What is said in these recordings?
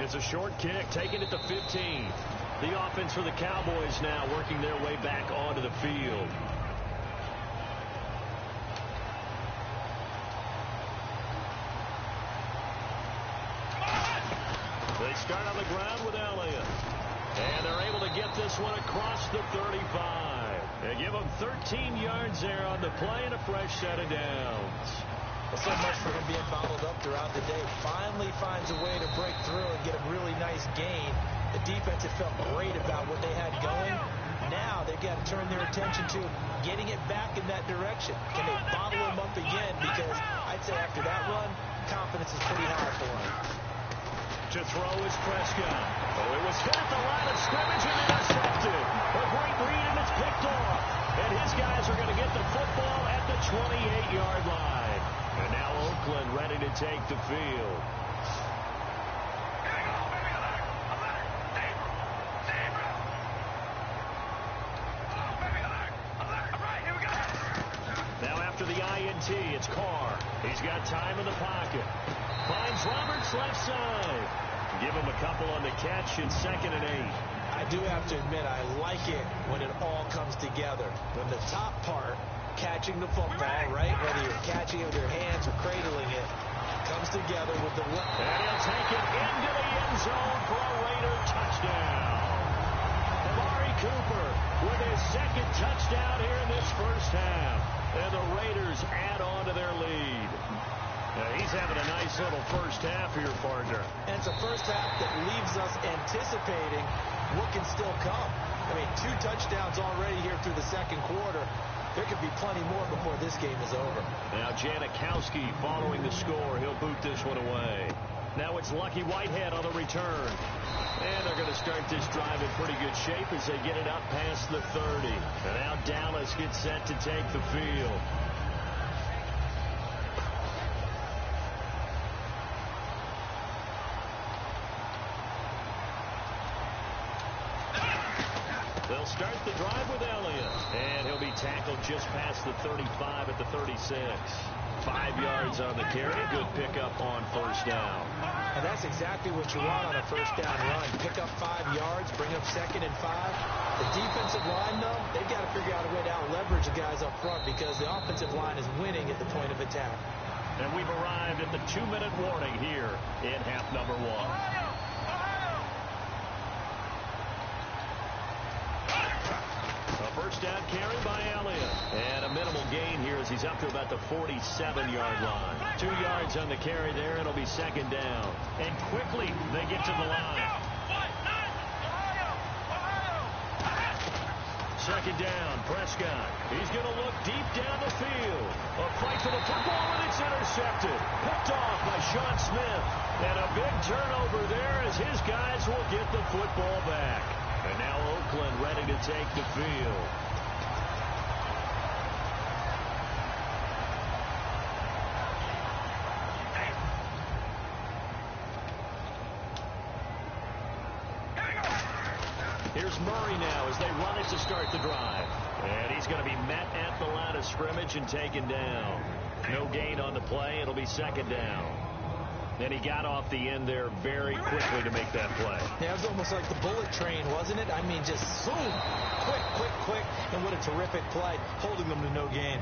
It's a short kick, taking it to 15. The offense for the Cowboys now working their way back onto the field. They start on the ground with Elliott. And they're able to get this one across the 35. They give them 13 yards there on the play and a fresh set of downs. Well, so much for him being bottled up throughout the day. Finally finds a way to break through and get a really nice gain. The defense had felt great about what they had going. Now they've got to turn their attention to getting it back in that direction. Can they bottle him up again? Because I'd say after that run, confidence is pretty high for him. To throw is Prescott. Oh, it was hit at the line of scrimmage and intercepted. A great read, and it's picked off. And his guys are going to get the football at the 28-yard line. And now Oakland ready to take the field. Now after the INT, it's Carr. He's got time in the pocket. Finds Roberts left side. Give him a couple on the catch in 2nd and 8. I do have to admit, I like it when it all comes together. When the top part, catching the football, right, whether you're catching it with your hands or cradling it, comes together with the... And he'll take it into the end zone for a Raider touchdown. Amari Cooper with his 2nd touchdown here in this first half. And the Raiders add on to their lead. He's having a nice little first half here, partner. And it's a first half that leaves us anticipating what can still come. I mean, 2 touchdowns already here through the 2nd quarter. There could be plenty more before this game is over. Now Janikowski following the score. He'll boot this one away. Now it's Lucky Whitehead on the return. And they're going to start this drive in pretty good shape as they get it up past the 30. And now Dallas gets set to take the field. They'll start the drive with Elliott. And he'll be tackled just past the 35 at the 36. 5 yards on the carry. Good pickup on first down. And that's exactly what you want on a first down run. Pick up 5 yards, bring up 2nd and 5. The defensive line, though, they've got to figure out a way to out-leverage the guys up front because the offensive line is winning at the point of attack. And we've arrived at the 2-minute warning here in half number 1. First down carry by Elliott. And a minimal gain here as he's up to about the 47-yard line. 2 yards on the carry there. It'll be 2nd down. And quickly they get to the line. 2nd down, Prescott. He's going to look deep down the field. A fight for the football, and it's intercepted. Picked off by Sean Smith. And a big turnover there as his guys will get the football back. And now Oakland ready to take the field. Here's Murray now as they run it to start the drive. And he's going to be met at the line of scrimmage and taken down. No gain on the play. It'll be 2nd down. And he got off the end there very quickly to make that play. Yeah, it was almost like the bullet train, wasn't it? I mean, just zoom. Quick. And what a terrific play, holding them to no gain.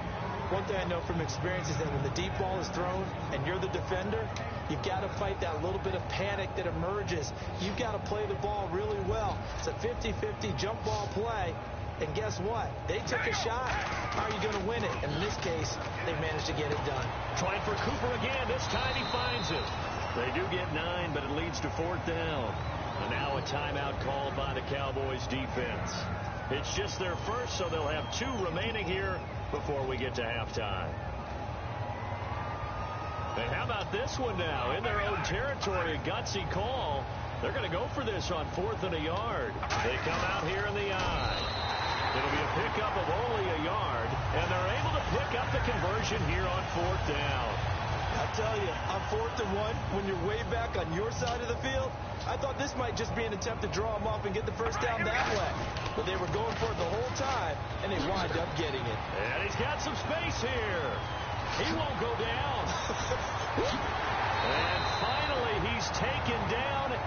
One thing I know from experience is that when the deep ball is thrown and you're the defender, you've got to fight that little bit of panic that emerges. You've got to play the ball really well. It's a 50-50 jump ball play. And guess what? They took a shot. How are you going to win it? And in this case, they managed to get it done. Trying for Cooper again. This time he finds it. They do get 9, but it leads to 4th down. And now a timeout called by the Cowboys defense. It's just their first, so they'll have 2 remaining here before we get to halftime. And how about this one now? In their own territory, a gutsy call. They're going to go for this on 4th and a yard. They come out here in the eye. It'll be a pickup of only a yard, and they're able to pick up the conversion here on 4th down. I tell you, on 4th and 1, when you're way back on your side of the field, I thought this might just be an attempt to draw them off and get the first down that way. But they were going for it the whole time, and they wind up getting it. And he's got some space here. He won't go down. And finally, he's taken down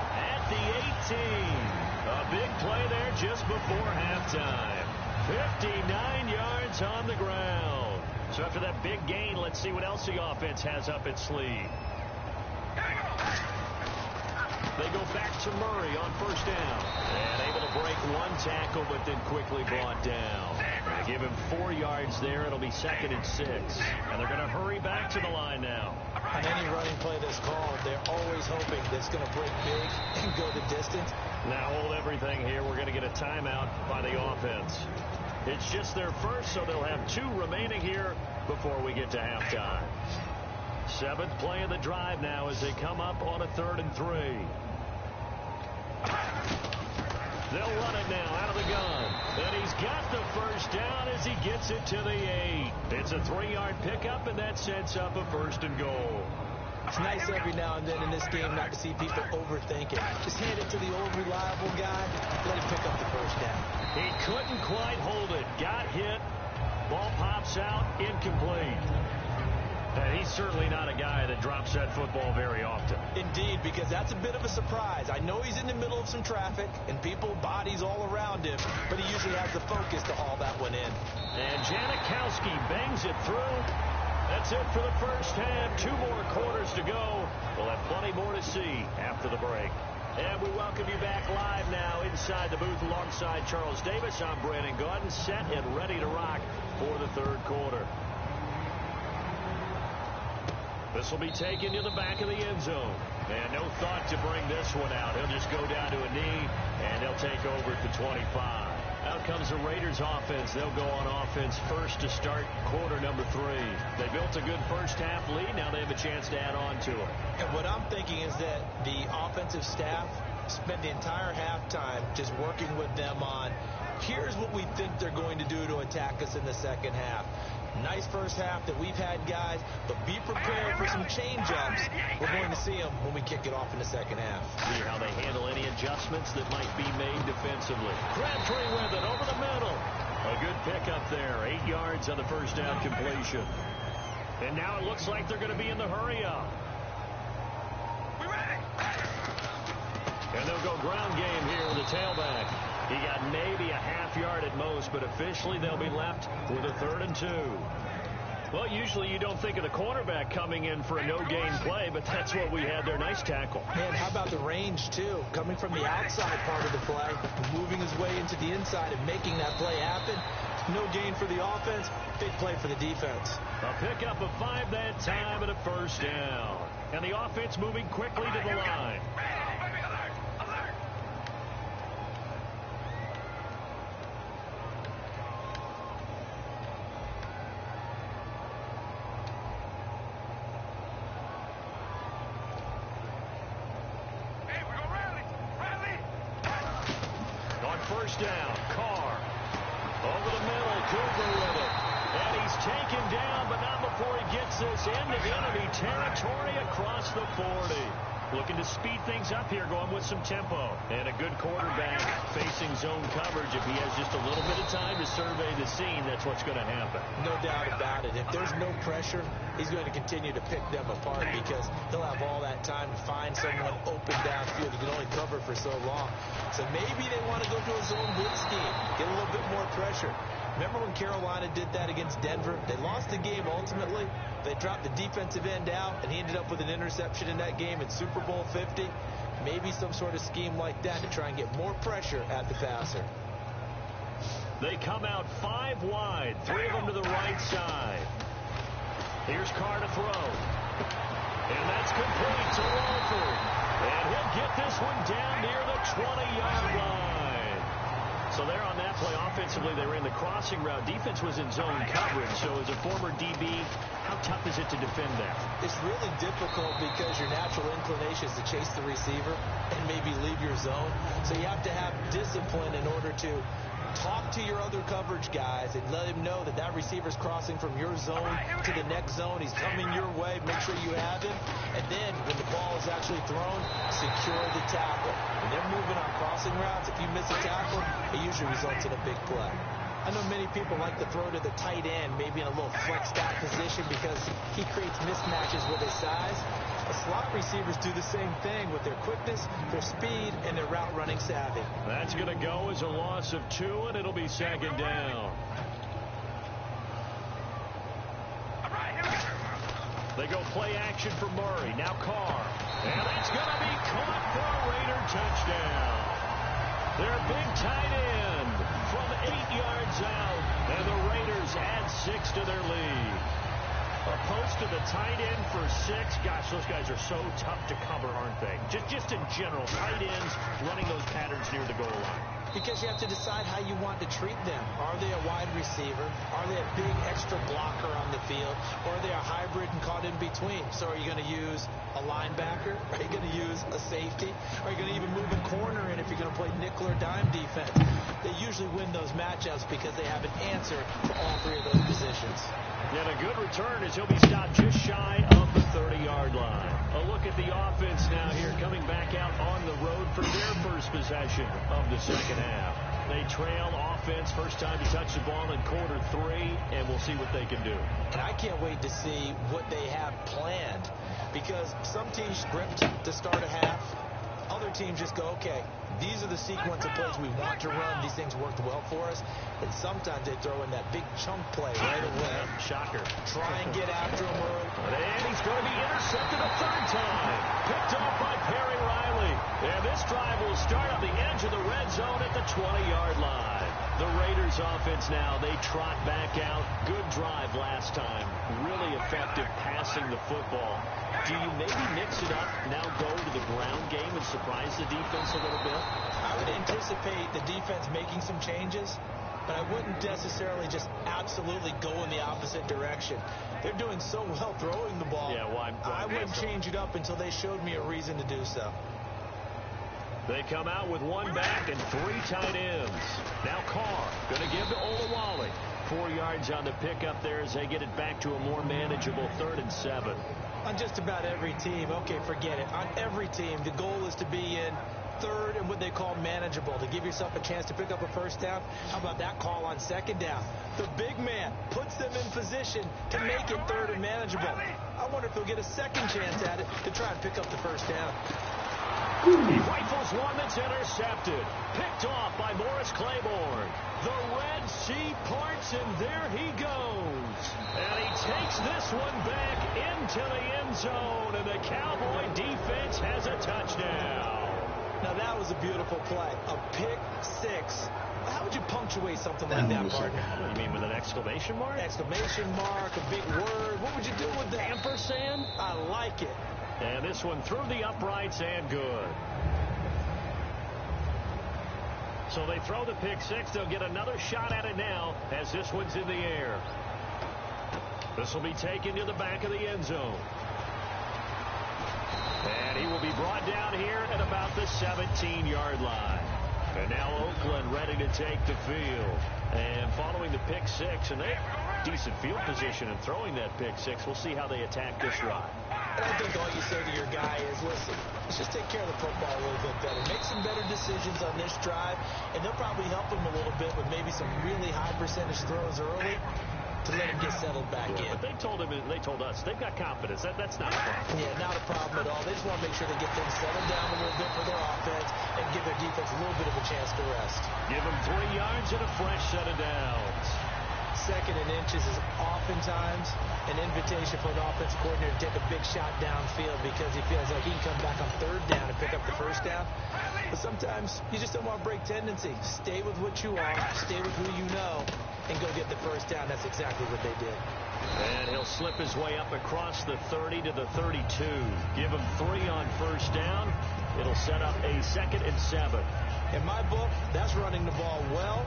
time. 59 yards on the ground. So after that big gain, let's see what else the offense has up its sleeve. They go back to Murray on first down. And able to break one tackle, but then quickly brought down. They give him 4 yards there. It'll be 2nd and 6. And they're going to hurry back to the line now. On any running play that's called, they're always hoping that it's going to break big and go the distance. Now hold everything here. We're going to get a timeout by the offense. It's just their first, so they'll have 2 remaining here before we get to halftime. 7th play of the drive now as they come up on a 3rd and 3. They'll run it now out of the gun. And he's got the first down as he gets it to the 8. It's a 3-yard pickup, and that sets up a 1st and goal. It's nice every now and then in this game not to see people overthink it. Just hand it to the old reliable guy. Let him pick up the first down. He couldn't quite hold it. Got hit. Ball pops out. Incomplete. And he's certainly not a guy that drops that football very often. Indeed, because that's a bit of a surprise. I know he's in the middle of some traffic and people, bodies all around him, but he usually has the focus to haul that one in. And Janikowski bangs it through. That's it for the first half. 2 more quarters to go. We'll have plenty more to see after the break. And we welcome you back live now inside the booth alongside Charles Davis. I'm Brandon Gaudin, set and ready to rock for the 3rd quarter. This will be taken to the back of the end zone. And no thought to bring this one out. He'll just go down to a knee, and they'll take over at the 25. Out comes the Raiders offense. They'll go on offense first to start quarter number 3. They built a good first half lead. Now they have a chance to add on to it. And what I'm thinking is that the offensive staff spent the entire halftime just working with them on, here's what we think they're going to do to attack us in the second half. Nice first half that we've had, guys, but be prepared for some change-ups. We're going to see them when we kick it off in the second half. See how they handle any adjustments that might be made defensively. Crabtree with it over the middle. A good pickup there. 8 yards on the first down completion. And now it looks like they're going to be in the hurry-up. And they'll go ground game here with the tailback. He got maybe a half-yard at most, but officially they'll be left with a 3rd and 2. Well, usually you don't think of the cornerback coming in for a no-gain play, but that's what we had there. Nice tackle. Man, how about the range, too? Coming from the outside part of the play, moving his way into the inside and making that play happen. No gain for the offense, big play for the defense. A pickup of 5 that time and a first down. And the offense moving quickly to the line. First down, Carr. Over the middle, Cooper with it. And he's taken down, but not before he gets this into enemy territory across the 40. Looking to speed things up here, going with some tempo. And a good quarterback facing zone coverage. If he has just a little bit of time to survey the scene, that's what's going to happen. No doubt about it. If there's no pressure, he's going to continue to pick them apart because he'll have all that time to find someone open downfield. He can only cover for so long. So maybe they want to go to a zone blitz scheme, get a little bit more pressure. Remember when Carolina did that against Denver? They lost the game ultimately. They dropped the defensive end out, and he ended up with an interception in that game in Super Bowl 50. Maybe some sort of scheme like that to try and get more pressure at the passer. They come out 5 wide, 3 of them to the right side. Here's Carr to throw. And that's complete to Walford. And he'll get this one down near the 20-yard line. So there on that play, offensively, they ran the crossing route. Defense was in zone coverage. So as a former DB, how tough is it to defend that? It's really difficult because your natural inclination is to chase the receiver and maybe leave your zone. So you have to have discipline in order to talk to your other coverage guys and let him know that that receiver's crossing from your zone to the next zone. He's coming your way. Make sure you have him. And then when the ball is actually thrown, secure the tackle. When they're moving on crossing routes, if you miss a tackle, it usually results in a big play. I know many people like to throw to the tight end, maybe in a little flexed out position because he creates mismatches with his size. The slot receivers do the same thing with their quickness, their speed, and their route running savvy. That's going to go as a loss of 2, and it'll be second down. They go play action for Murray. Now Carr. And that's going to be caught for a Raider touchdown. Their big tight end from 8 yards out. And the Raiders add 6 to their lead. Opposed to the tight end for 6. Gosh, those guys are so tough to cover, aren't they? Just in general, tight ends running those patterns near the goal line. Because you have to decide how you want to treat them. Are they a wide receiver? Are they a big extra blocker on the field? Or are they a hybrid and caught in between? So are you going to use a linebacker? Are you going to use a safety? Are you going to even move a corner in if you're going to play nickel or dime defense? They usually win those matchups because they have an answer for all 3 of those positions. And a good return as he'll be stopped just shy of the 30-yard line. A look at the offense now here, coming back out on the road for their first possession of the second half. They trail offense, first time to touch the ball in quarter 3, and we'll see what they can do. And I can't wait to see what they have planned, because some teams script to start a half. Other teams just go, okay, these are the sequence of plays we want to run. These things worked well for us. And sometimes they throw in that big chunk play right away. Shocker. Try and get after him early. And he's going to be intercepted a 3rd time. Picked off by Perry Riley. And this drive will start on the edge of the red zone at the 20-yard line. The Raiders offense now, they trot back out. Good drive last time. Really effective passing the football. Do you maybe mix it up, now go to the ground game and surprise the defense a little bit? I would anticipate the defense making some changes, but I wouldn't necessarily just absolutely go in the opposite direction. They're doing so well throwing the ball. Yeah, why I wouldn't change it up until they showed me a reason to do so. They come out with 1 back and 3 tight ends. Now Carr going to give to Olawale. 4 yards on the pickup there as they get it back to a more manageable 3rd and 7. On just about every team, okay, forget it. On every team, the goal is to be in 3rd and what they call manageable, to give yourself a chance to pick up a first down. How about that call on 2nd down? The big man puts them in position to make it 3rd and manageable. I wonder if he'll get a 2nd chance at it to try and pick up the first down. He rifles one that's intercepted. Picked off by Morris Claiborne. The Red Sea parts, and there he goes. And he takes this one back into the end zone, and the Cowboy defense has a touchdown. Now, that was a beautiful play. A pick 6. How would you punctuate something like that, partner? What do you mean, with an exclamation mark? Exclamation mark, a big word. What would you do with that? Ampersand? I like it. And this one through the uprights and good. So they throw the pick 6. They'll get another shot at it now as this one's in the air. This will be taken to the back of the end zone. And he will be brought down here at about the 17-yard line. And now Oakland ready to take the field. And following the pick 6, and they have decent field position in throwing that pick 6. We'll see how they attack this drive. And I think all you say to your guy is, listen, let's just take care of the football a little bit better. Make some better decisions on this drive, and they'll probably help him a little bit with maybe some really high percentage throws early to let him get settled back in. But they told us they've got confidence. That's not a problem. Yeah, not a problem at all. They just want to make sure they get things settled down a little bit for their offense and give their defense a little bit of a chance to rest. Give them 3 yards and a fresh set of downs. 2nd and inches is oftentimes an invitation for an offensive coordinator to take a big shot downfield because he feels like he can come back on 3rd down and pick up the first down. But sometimes you just don't want to break tendency. Stay with what you are, stay with who you know, and go get the first down. That's exactly what they did. And he'll slip his way up across the 30 to the 32. Give him 3 on first down. It'll set up a 2nd and 7. In my book, that's running the ball well,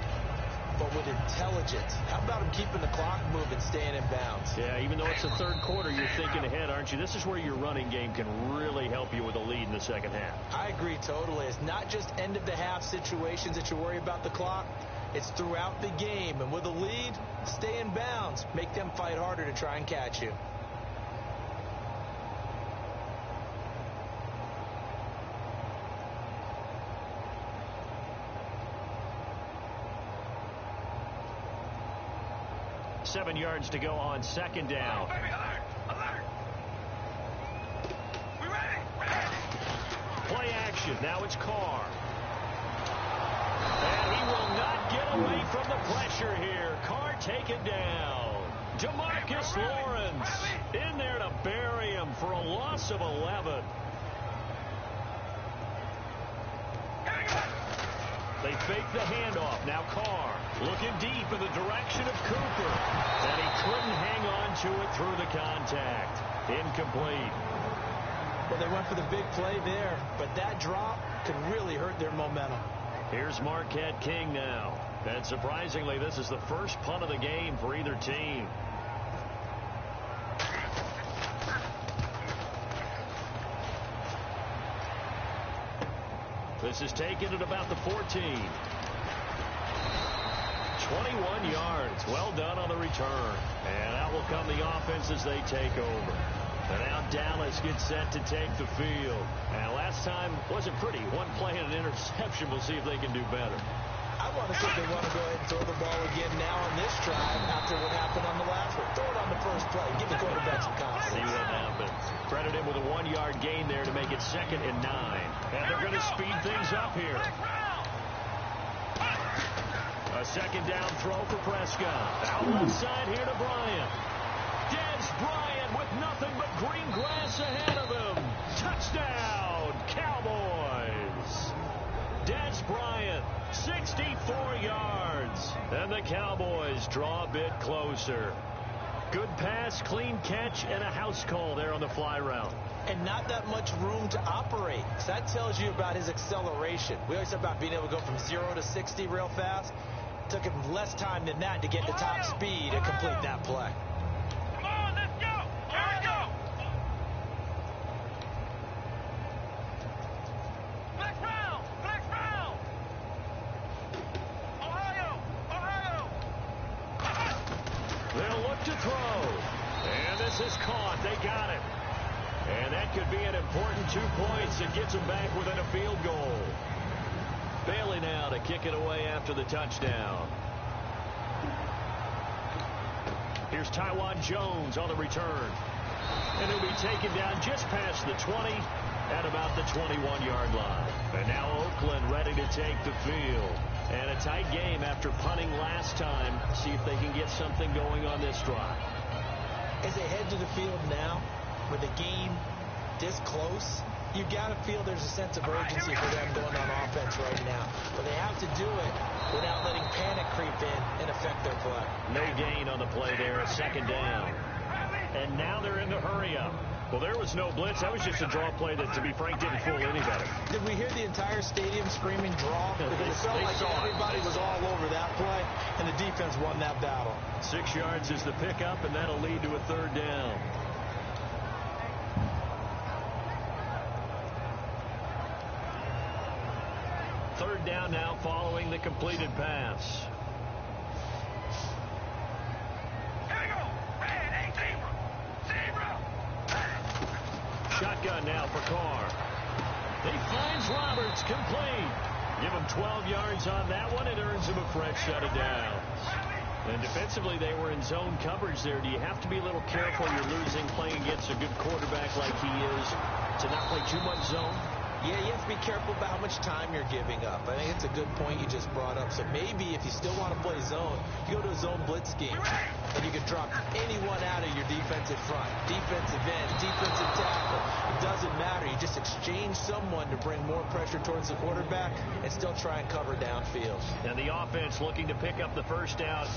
but with intelligence. How about him keeping the clock moving, staying in bounds? Yeah, even though it's the 3rd quarter, you're thinking ahead, aren't you? This is where your running game can really help you with a lead in the second half. I agree totally. It's not just end-of-the-half situations that you worry about the clock. It's throughout the game. And with a lead, stay in bounds. Make them fight harder to try and catch you. Seven yards to go on 2nd down. Play action. Now it's Carr. And he will not get away from the pressure here. Carr taken down. Demarcus Lawrence in there to bury him for a loss of 11. They fake the handoff. Now Carr looking deep in the direction of Cooper. And he couldn't hang on to it through the contact. Incomplete. Well, they went for the big play there, but that drop could really hurt their momentum. Here's Marquette King now. And surprisingly, this is the first punt of the game for either team. This is taken at about the 14. 21 yards. Well done on the return. And out will come the offense as they take over. And now Dallas gets set to take the field. And last time wasn't pretty. One play and an interception. We'll see if they can do better. I want to see if they want to go ahead and throw the ball again now on this drive after what happened on the last one. Throw it on the first play. Give the quarterback some confidence. See what happens. Credit him with a 1-yard gain there to make it 2nd and 9. And they're going to speed things up here. A 2nd down throw for Prescott. Out left side here to Bryant. Dez Bryant with nothing but green grass ahead of him. Touchdown, Cowboys. Dez Bryant, 64 yards. And the Cowboys draw a bit closer. Good pass, clean catch, and a house call there on the fly route. And not that much room to operate. So that tells you about his acceleration. We always talk about being able to go from 0 to 60 real fast. It took him less time than that to get to top speed and complete that play. Come on, let's go. Here we go. Flex round. Flex round. Ohio. Ohio. They'll look to throw. And this is caught. They got it. And that could be an important 2 points that gets them back within a field goal. Bailey now to kick it away after the touchdown. Here's Tywan Jones on the return. And he'll be taken down just past the 20 at about the 21-yard line. And now Oakland ready to take the field. And a tight game after punting last time. See if they can get something going on this drive. As they head to the field now, with the game this close, you got to feel there's a sense of urgency for them going on offense right now. But they have to do it without letting panic creep in and affect their play. No gain on the play there, a 2nd down. And now they're in the hurry-up. Well, there was no blitz. That was just a draw play that, to be frank, didn't fool anybody. Did we hear the entire stadium screaming draw? Because it felt like everybody was all over that play, and the defense won that battle. 6 yards is the pickup, and that'll lead to a 3rd down. Third down now following the completed pass. Shotgun now for Carr. He finds Roberts, complete. Give him 12 yards on that one. It earns him a fresh set of downs. And defensively, they were in zone coverage there. Do you have to be a little careful? You're losing playing against a good quarterback like he is to not play too much zone? Yeah, you have to be careful about how much time you're giving up. I think it's a good point you just brought up. So maybe if you still want to play zone, you go to a zone blitz scheme, and you can drop anyone out of your defensive front. Defensive end, defensive tackle. It doesn't matter. You just exchange someone to bring more pressure towards the quarterback and still try and cover downfield. And the offense looking to pick up the 1st down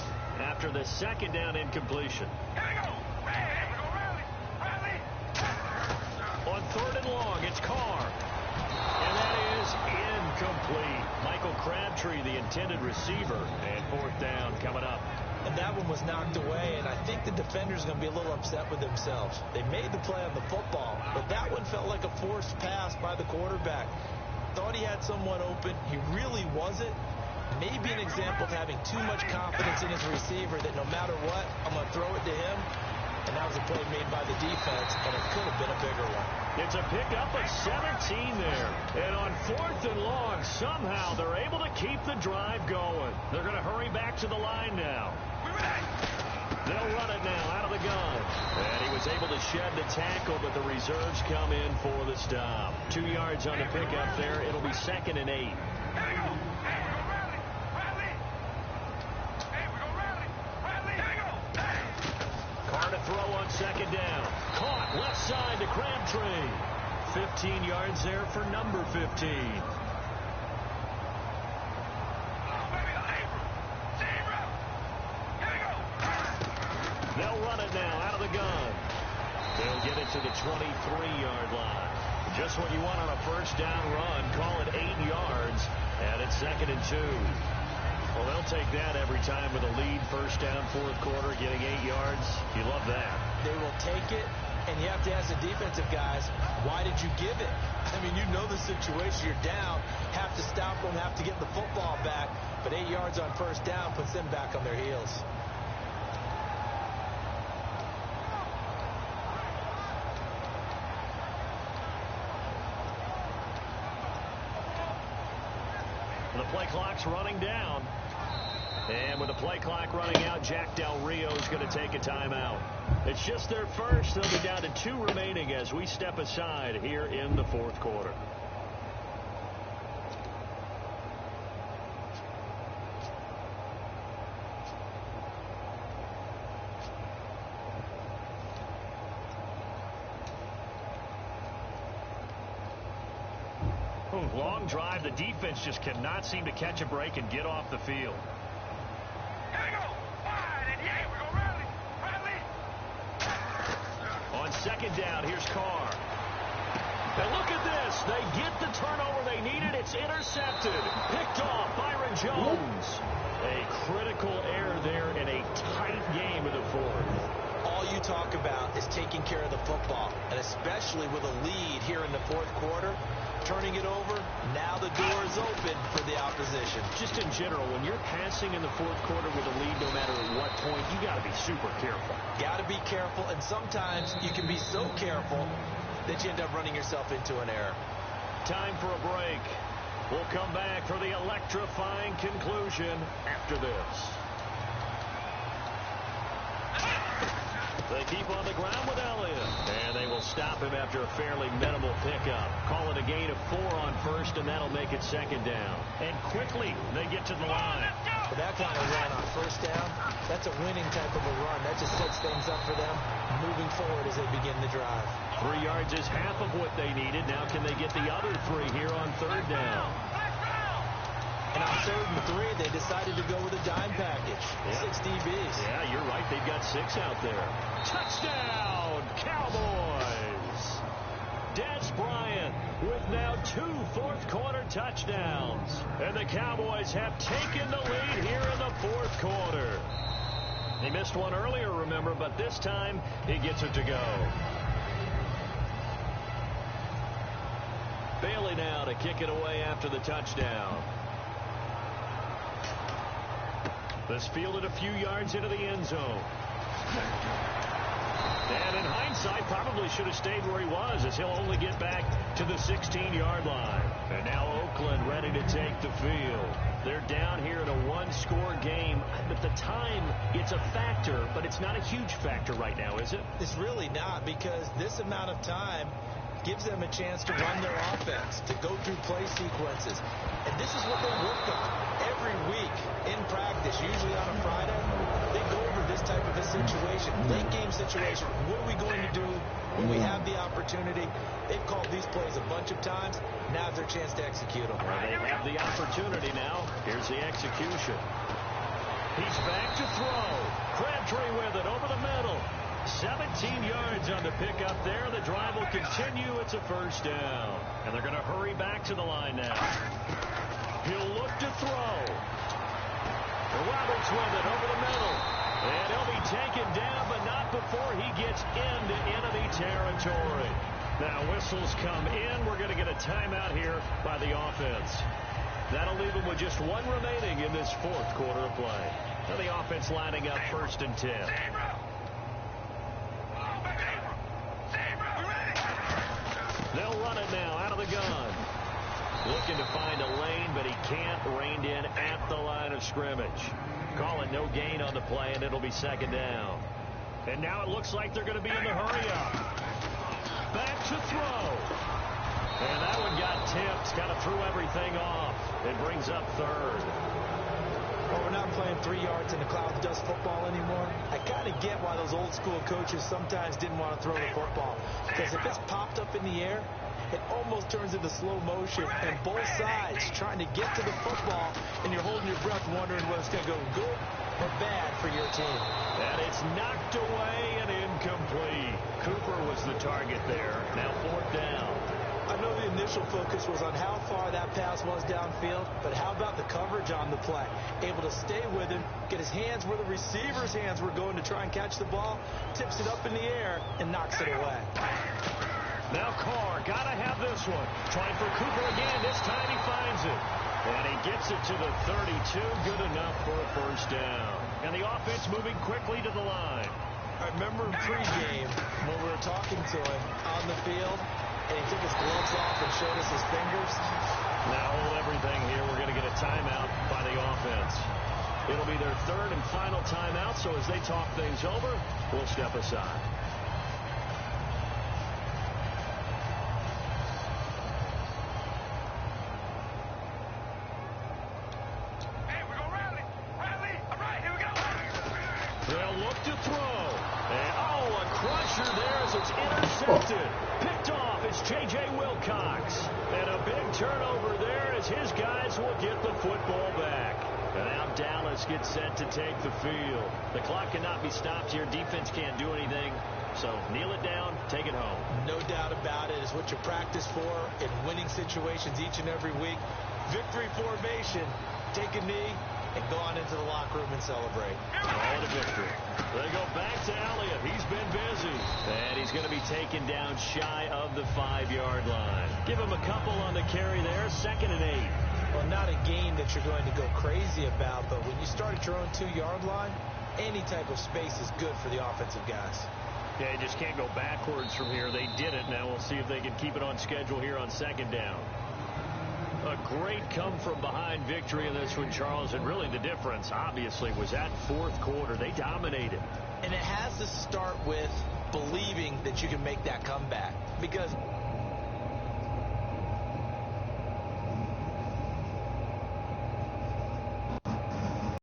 after the 2nd down incompletion. On 3rd and long, it's Carr. And that is incomplete. Michael Crabtree, the intended receiver, and 4th down coming up. And that one was knocked away, and I think the defender's going to be a little upset with themselves. They made the play on the football, but that one felt like a forced pass by the quarterback. Thought he had someone open. He really wasn't. Maybe an example of having too much confidence in his receiver that no matter what, I'm going to throw it to him. And that was a play made by the defense, and it could have been a bigger one. It's a pickup of 17 there. And on 4th and long, somehow they're able to keep the drive going. They're going to hurry back to the line now. They'll run it now out of the gun. And he was able to shed the tackle, but the reserves come in for the stop. 2 yards on the pickup there. It'll be 2nd and 8. Here we go. Hey, we go rally. Rally. Hey, we go rally. Rally. Here we go. Hey. Carr to throw on 2nd down. Caught left side to Crabtree. 15 yards there for number 15. They'll run it now out of the gun. They'll get it to the 23-yard line. Just what you want on a first down run. Call it 8 yards, and it's 2nd and 2. Well, they'll take that every time with a lead. First down, 4th quarter, getting 8 yards. You love that. They will take it, and you have to ask the defensive guys, why did you give it? I mean, you know the situation. You're down, have to stop them, have to get the football back, but 8 yards on first down puts them back on their heels. The play clock's running down. And with the play clock running out, Jack Del Rio is going to take a timeout. It's just their first. They'll be down to 2 remaining as we step aside here in the 4th quarter. Long drive. The defense just cannot seem to catch a break and get off the field. Here we go. Wide and yeah, we go rally. Rally. On 2nd down, here's Carr. And look at this. They get the turnover they needed. It's intercepted. Picked off Byron Jones. A critical error there in a tight game in the 4th. All you talk about is taking care of the football, and especially with a lead here in the 4th quarter. Turning it over, now the door is open for the opposition. Just in general, when you're passing in the 4th quarter with a lead, no matter at what point, you got to be super careful. Got to be careful, and sometimes you can be so careful that you end up running yourself into an error. Time for a break. We'll come back for the electrifying conclusion after this. They keep on the ground with Elliott. And they will stop him after a fairly minimal pickup. Call it a gain of 4 on first, and that'll make it 2nd down. And quickly, they get to the line. For that kind of run on first down, that's a winning type of a run. That just sets things up for them moving forward as they begin the drive. 3 yards is half of what they needed. Now can they get the other 3 here on 3rd down? And on 3rd and 3, they decided to go with a dime package. Yeah. 6 DBs. Yeah, you're right. They've got 6 out there. Touchdown, Cowboys! Des Bryant with now 2 4th quarter touchdowns. And the Cowboys have taken the lead here in the 4th quarter. He missed one earlier, remember, but this time he gets it to go. Bailey now to kick it away after the touchdown. This fielded a few yards into the end zone. And in hindsight, probably should have stayed where he was, as he'll only get back to the 16-yard line. And now Oakland ready to take the field. They're down here in a 1-score game. But the time, it's a factor, but it's not a huge factor right now, is it? It's really not, because this amount of time gives them a chance to run their offense, to go through play sequences. And this is what they work on every week in practice, usually on a Friday. They go over this type of a situation, late game situation. What are we going to do when we have the opportunity? They've called these plays a bunch of times. Now's their chance to execute them. Well, they have the opportunity now. Here's the execution. He's back to throw. Crabtree with it over the middle. 17 yards on the pickup there. The drive will continue. It's a first down. And they're going to hurry back to the line now. He'll look to throw. Roberts with it over the middle. And he'll be taken down, but not before he gets into enemy territory. Now whistles come in. We're going to get a timeout here by the offense. That'll leave them with just 1 remaining in this 4th quarter of play. Now the offense lining up 1st and 10. They'll run it now out of the gun. Looking to find a lane but he can't rein in at the line of scrimmage. Call it no gain on the play, and it'll be second down. And now it looks like they're going to be in the hurry-up. Back to throw. And that one got tipped, kind of threw everything off. It brings up third. Well, we're not playing 3 yards in the clouds dust football anymore. I kind of get why those old school coaches sometimes didn't want to throw the football. Because if it's popped up in the air, it almost turns into slow motion. And both sides trying to get to the football, and you're holding your breath wondering whether it's going to go good or bad for your team. And it's knocked away and incomplete. Cooper was the target there. Now fourth down. I know the initial focus was on how far that pass was downfield, but how about the coverage on the play? Able to stay with him, get his hands where the receiver's hands were going to try and catch the ball, tips it up in the air, and knocks it away. Now Carr, gotta have this one. Trying for Cooper again. This time he finds it. And he gets it to the 32. Good enough for a first down. And the offense moving quickly to the line. I remember in pregame when we were talking to him on the field, and he took his gloves off and showed us his fingers. Now hold everything here. We're going to get a timeout by the offense. It'll be their third and final timeout, so as they talk things over, we'll step aside. Hey, we're going to rally. Rally. All right, here we go. They'll look to throw. And, a crusher there as it's intercepted. Picked off. It's J.J. Wilcox. And a big turnover there as his guys will get the football back. And now Dallas gets set to take the field. The clock cannot be stopped here. Defense can't do anything. So kneel it down, take it home. No doubt about it. It's what you practice for in winning situations each and every week. Victory formation. Take a knee and go on into the locker room and celebrate. Call it a victory. They go back to Elliott. He's been busy. And he's going to be taken down shy of the 5-yard line. Give him a couple on the carry there. 2nd and 8. Well, not a game that you're going to go crazy about, but when you start at your own 2-yard line, any type of space is good for the offensive guys. Yeah, you just can't go backwards from here. They did it. Now we'll see if they can keep it on schedule here on 2nd down. A great come-from-behind victory in this one, Charles, and really the difference, obviously, was that fourth quarter. They dominated. And it has to start with believing that you can make that comeback. Because